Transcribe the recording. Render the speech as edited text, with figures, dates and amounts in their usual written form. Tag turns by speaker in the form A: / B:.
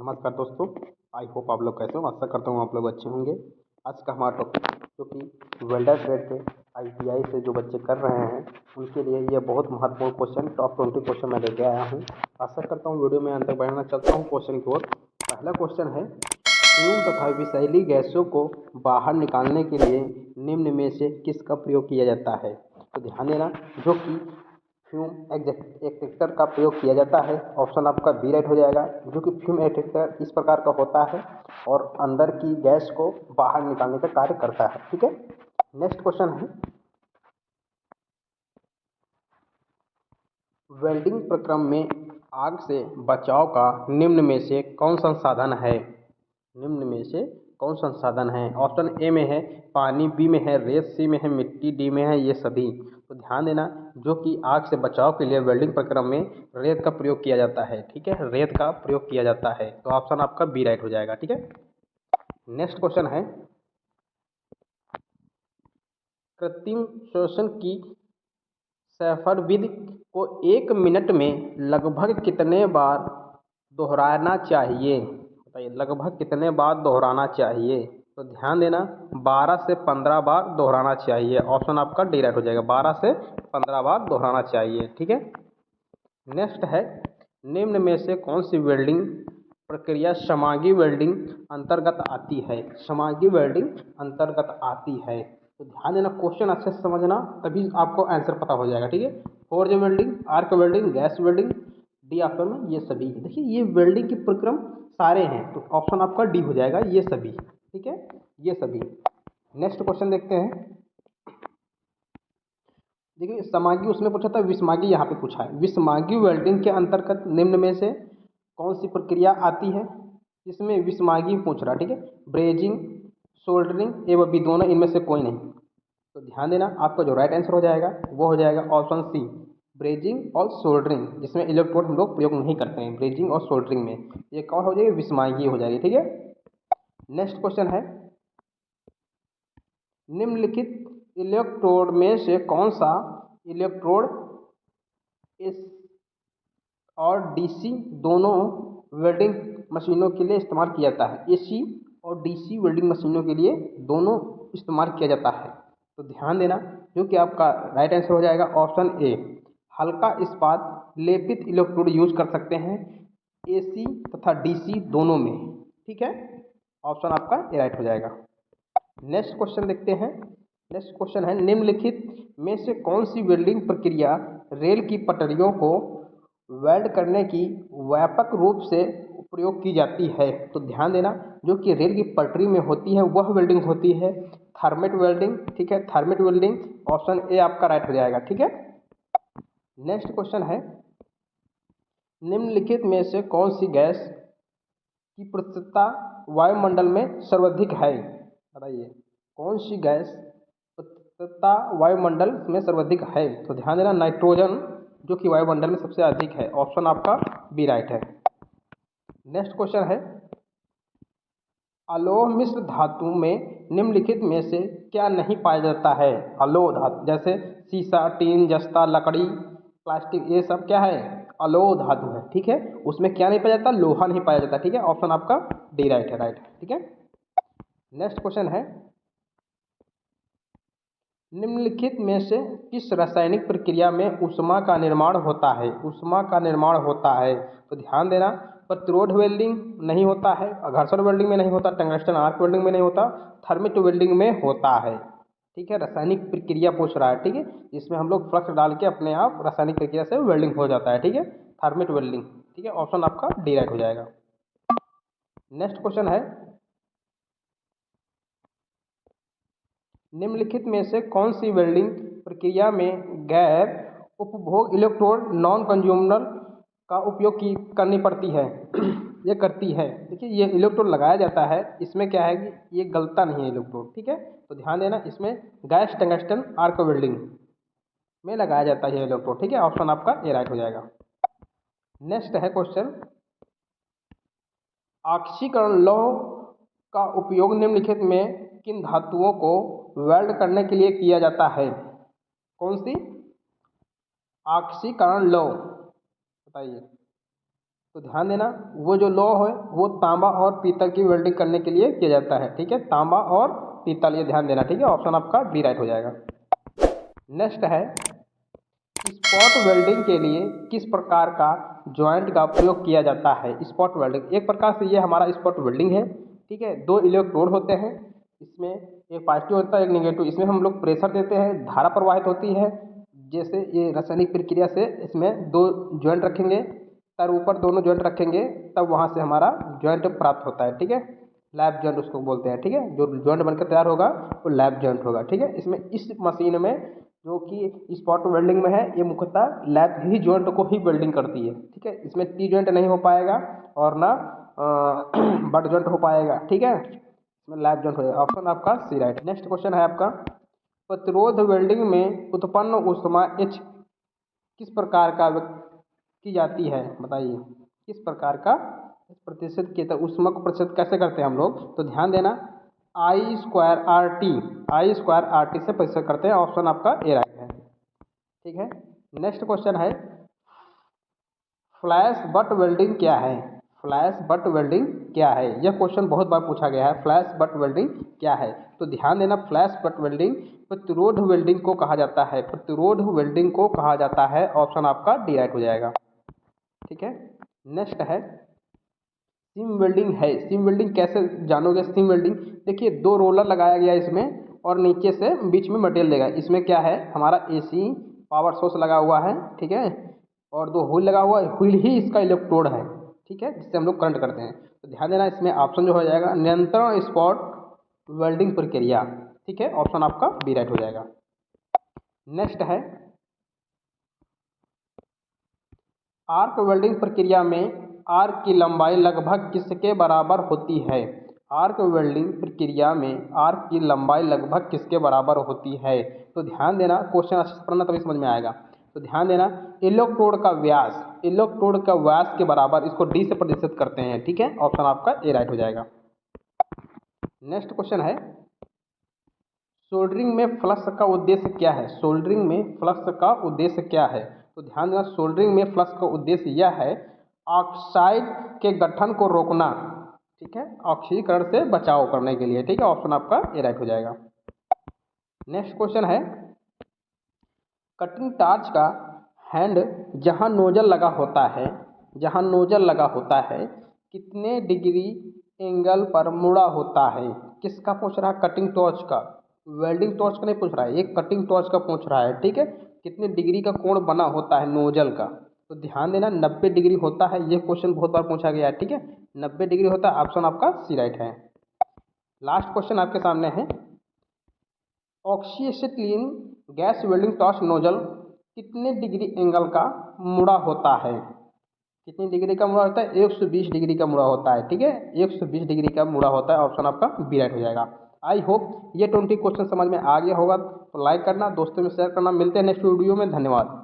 A: नमस्कार दोस्तों। I hope आप लोग कैसे हो। आशा करता हूँ आप लोग अच्छे होंगे। आज का हमारा टॉपिक जो कि वेल्डर ट्रेड के आईटीआई से जो बच्चे कर रहे हैं उनके लिए ये बहुत महत्वपूर्ण क्वेश्चन टॉप 20 क्वेश्चन मैं लेके आया हूँ। आशा करता हूँ वीडियो में अंत तक बढ़ना चलता हूँ क्वेश्चन की ओर। पहला क्वेश्चन है, फ्यूम तथा विषैली गैसों को बाहर निकालने के लिए निम्न में से किसका प्रयोग किया जाता है। तो ध्यान देना, जो कि फ्यूम एक्सट्रैक्टर का प्रयोग किया जाता है। ऑप्शन आपका बी राइट हो जाएगा, जो कि फ्यूम एक्सट्रैक्टर इस प्रकार का होता है और अंदर की गैस को बाहर निकालने का कार्य करता है। ठीक है, नेक्स्ट क्वेश्चन है, वेल्डिंग प्रक्रम में आग से बचाव का निम्न में से कौन संसाधन है। निम्न में से कौन संसाधन है। ऑप्शन ए में है पानी, बी में है रेत, सी में है मिट्टी, डी में है ये सभी। तो ध्यान देना, जो कि आग से बचाव के लिए वेल्डिंग प्रक्रम में रेत का प्रयोग किया जाता है। ठीक है, रेत का प्रयोग किया जाता है। तो ऑप्शन आपका बी राइट हो जाएगा। ठीक है, नेक्स्ट क्वेश्चन है, कृत्रिम श्वसन की सैफर विधि को 1 मिनट में लगभग कितने बार दोहराना चाहिए। बताइए, लगभग कितने बार दोहराना चाहिए। तो ध्यान देना, 12 से 15 बार दोहराना चाहिए। ऑप्शन आपका डी राइट हो जाएगा, 12 से 15 बार दोहराना चाहिए। ठीक है, नेक्स्ट है, निम्न में से कौन सी वेल्डिंग प्रक्रिया समांगी वेल्डिंग अंतर्गत आती है। समांगी वेल्डिंग अंतर्गत आती है। तो ध्यान देना, क्वेश्चन अच्छे से समझना, तभी आपको आंसर पता हो जाएगा। ठीक है, forge welding, arc welding, gas welding, D option में ये सभी। देखिए, ये वेल्डिंग के प्रक्रम सारे हैं, तो ऑप्शन आपका डी हो जाएगा, ये सभी। ठीक है, ये सभी। नेक्स्ट क्वेश्चन देखते हैं। देखिए, समांगी उसमें पूछा था, विषमांगी यहाँ पे पूछा है। विषमांगी वेल्डिंग के अंतर्गत निम्न में से कौन सी प्रक्रिया आती है। इसमें विषमांगी पूछ रहा है। ठीक है, ब्रेजिंग, सोल्डरिंग एवं बी, दोनों इनमें से कोई नहीं। तो ध्यान देना, आपका जो राइट आंसर हो जाएगा वो हो जाएगा ऑप्शन सी, ब्रेजिंग और सोल्डरिंग, जिसमें इलेक्ट्रोड हम लोग प्रयोग नहीं करते हैं। ब्रेजिंग और सोल्डरिंग में ये कौन हो जाएगी, विषमांगी हो जाएगी। ठीक है, नेक्स्ट क्वेश्चन है, निम्नलिखित इलेक्ट्रोड में से कौन सा इलेक्ट्रोड एस और डीसी दोनों वेल्डिंग मशीनों के लिए इस्तेमाल किया जाता है। एसी और डीसी वेल्डिंग मशीनों के लिए दोनों इस्तेमाल किया जाता है। तो ध्यान देना, जो कि आपका राइट आंसर हो जाएगा ऑप्शन ए, हल्का इस्पात लेपित इलेक्ट्रोड यूज कर सकते हैं एसी तथा डीसी दोनों में। ठीक है, ऑप्शन आपका ए राइट हो जाएगा। नेक्स्ट क्वेश्चन देखते हैं। नेक्स्ट क्वेश्चन है, निम्नलिखित में से कौन सी वेल्डिंग प्रक्रिया रेल की पटरियों को वेल्ड करने की व्यापक रूप से प्रयोग की जाती है। तो ध्यान देना, जो कि रेल की पटरी में होती है वह वेल्डिंग होती है थर्मेट वेल्डिंग। ठीक है, थर्मेट वेल्डिंग, ऑप्शन ए आपका राइट हो जाएगा। ठीक है, नेक्स्ट क्वेश्चन है, निम्नलिखित में से कौन सी गैस की प्रस्तुतता वायुमंडल में सर्वाधिक है। बताइए, कौन सी गैस प्रस्तुतता वायुमंडल में सर्वाधिक है। तो ध्यान देना, नाइट्रोजन, जो कि वायुमंडल में सबसे अधिक है। ऑप्शन आपका बी राइट है। नेक्स्ट क्वेश्चन है, अलोह मिश्र धातु में निम्नलिखित में से क्या नहीं पाया जाता है। अलोह धातु जैसे शीशा, टीन, जस्ता, लकड़ी, प्लास्टिक, ये सब क्या है, अलोह धातु है। ठीक है, उसमें क्या नहीं पाया जाता, लोहा नहीं पाया जाता। ठीक है, ऑप्शन आपका डी राइट है, राइट। ठीक है, नेक्स्ट क्वेश्चन है, निम्नलिखित में से किस रासायनिक प्रक्रिया में ऊष्मा का निर्माण होता है। ऊष्मा का निर्माण होता है। तो ध्यान देना, प्रतिरोध वेल्डिंग नहीं होता है, घर्षण वेल्डिंग में नहीं होता, टंगस्टन आर्क वेल्डिंग में नहीं होता, थर्मिट वेल्डिंग में होता है। ठीक है, रासायनिक प्रक्रिया पूछ रहा है। ठीक है, इसमें हम लोग फ्लक्स डाल के अपने आप रासायनिक प्रक्रिया से वेल्डिंग हो जाता है। ठीक है, थर्मिट वेल्डिंग। ठीक है, ऑप्शन आपका डी राइट हो जाएगा। नेक्स्ट क्वेश्चन है, निम्नलिखित में से कौन सी वेल्डिंग प्रक्रिया में गैर उपभोग इलेक्ट्रोड नॉन कंज्यूमर का उपयोग की करनी पड़ती है। ये करती है। देखिए, ये इलेक्ट्रोड लगाया जाता है, इसमें क्या है कि ये गलता नहीं है इलेक्ट्रोड। ठीक है, तो ध्यान देना, इसमें गैस टंगस्टन आर्क वेल्डिंग में लगाया जाता है ये इलेक्ट्रोड। ठीक है, ऑप्शन आपका ए राइट हो जाएगा। नेक्स्ट है क्वेश्चन, ऑक्सीकरण लौह का उपयोग निम्नलिखित में किन धातुओं को वेल्ड करने के लिए किया जाता है। कौन सी, ऑक्सीकरण लौह, बताइए। तो ध्यान देना, वो जो लौ है वो तांबा और पीतल की वेल्डिंग करने के लिए किया जाता है। ठीक है, तांबा और पीतल, ये ध्यान देना। ठीक है, ऑप्शन आपका बी राइट हो जाएगा। नेक्स्ट है, स्पॉट वेल्डिंग के लिए किस प्रकार का जॉइंट का प्रयोग किया जाता है। स्पॉट वेल्डिंग, एक प्रकार से ये हमारा स्पॉट वेल्डिंग है। ठीक है, दो इलेक्ट्रोड होते हैं, इसमें एक पॉजिटिव होता है एक नेगेटिव। इसमें हम लोग प्रेशर देते हैं, धारा प्रवाहित होती है। जैसे ये रासायनिक प्रक्रिया से इसमें दो जॉइंट रखेंगे, तर ऊपर दोनों जॉइंट रखेंगे, तब वहाँ से हमारा जॉइंट प्राप्त होता है। ठीक है, लैप जॉइंट उसको बोलते हैं। ठीक है, जो जॉइंट बनकर तैयार होगा वो लैप जॉइंट होगा। ठीक है, इसमें इस मशीन में जो कि स्पॉट वेल्डिंग में है, ये मुख्यतः लैप ही जॉइंट को ही वेल्डिंग करती है। ठीक है, इसमें टी जॉइंट नहीं हो पाएगा और ना बट जॉइंट हो पाएगा। ठीक है, इसमें लैप जॉइंट हो जाएगा। ऑप्शन आपका सी राइट। नेक्स्ट क्वेश्चन है आपका, प्रतिरोध वेल्डिंग में उत्पन्न ऊष्मा एच किस प्रकार का की जाती है, बताइए किस प्रकार का प्रतिशत के तहत ऊष्मा को प्रतिशत कैसे करते हैं हम लोग। तो ध्यान देना, आई स्क्वायर आर टी से प्रतिशत करते हैं। ऑप्शन आपका ए राइट है। ठीक है, नेक्स्ट क्वेश्चन है, फ्लैश बट वेल्डिंग क्या है। फ्लैश बट वेल्डिंग क्या है, यह क्वेश्चन बहुत बार पूछा गया है। फ्लैश बट वेल्डिंग क्या है, तो ध्यान देना, फ्लैश बट वेल्डिंग प्रतिरोध वेल्डिंग को कहा जाता है। प्रतिरोध वेल्डिंग को कहा जाता है। ऑप्शन आपका डी राइट हो जाएगा। ठीक है, नेक्स्ट है, सीम वेल्डिंग है। सीम वेल्डिंग कैसे जानोगे। सीम वेल्डिंग देखिए, दो रोलर लगाया गया इसमें और नीचे से बीच में मटेरियल देगा। इसमें क्या है, हमारा एसी पावर सोर्स लगा हुआ है। ठीक है, और दो व्हील लगा हुआ है, व्हील ही इसका इलेक्ट्रोड है। ठीक है, जिससे हम लोग करंट करते हैं। तो ध्यान देना, इसमें ऑप्शन जो हो जाएगा नियंत्रण स्पॉट वेल्डिंग प्रक्रिया। ठीक है, ऑप्शन आपका बी राइट हो जाएगा। नेक्स्ट है, आर्क वेल्डिंग प्रक्रिया में आर्क की लंबाई लगभग किसके बराबर होती है। आर्क वेल्डिंग प्रक्रिया में आर्क की लंबाई लगभग किसके बराबर होती है। तो ध्यान देना, क्वेश्चन अच्छे से पढ़ना तभी समझ में आएगा। तो ध्यान देना, इलेक्ट्रोड का व्यास, इलेक्ट्रोड का व्यास के बराबर, इसको डी से प्रतिशत करते हैं। ठीक है, ऑप्शन आपका ए राइट हो जाएगा। नेक्स्ट क्वेश्चन है, सोल्डरिंग में फ्लक्स का उद्देश्य क्या है। सोल्डरिंग में फ्लक्स का उद्देश्य क्या है। तो ध्यान देना, सोल्डरिंग में फ्लक्स का उद्देश्य यह है ऑक्साइड के गठन को रोकना। ठीक है, ऑक्सीकरण से बचाव करने के लिए। ठीक है, ऑप्शन आपका ए राइट हो जाएगा। नेक्स्ट क्वेश्चन है, कटिंग टार्च का हैंड जहां नोजल लगा होता है, जहां नोजल लगा होता है, कितने डिग्री एंगल पर मुड़ा होता है। किसका पूछ रहा है, कटिंग टॉर्च का। वेल्डिंग टॉर्च का नहीं पूछ रहा है, ये कटिंग टॉर्च का पूछ रहा है। ठीक है, कितने डिग्री का कोण बना होता है नोजल का। तो ध्यान देना, 90 डिग्री होता है। ये क्वेश्चन बहुत बार पूछा गया है। ठीक है, 90 डिग्री होता है। ऑप्शन आपका सी राइट है। लास्ट क्वेश्चन आपके सामने है, ऑक्सीएसिटिलीन गैस वेल्डिंग टॉर्च नोजल कितने डिग्री एंगल का मुड़ा होता है। कितनी डिग्री का मुड़ा होता है, 120 डिग्री का मुड़ा होता है। ठीक है, 120 डिग्री का मुड़ा होता है। ऑप्शन आपका बी राइट हो जाएगा। आई होप ये 20 क्वेश्चन समझ में आ गया होगा। तो लाइक करना, दोस्तों में शेयर करना। मिलते हैं नेक्स्ट वीडियो में। धन्यवाद।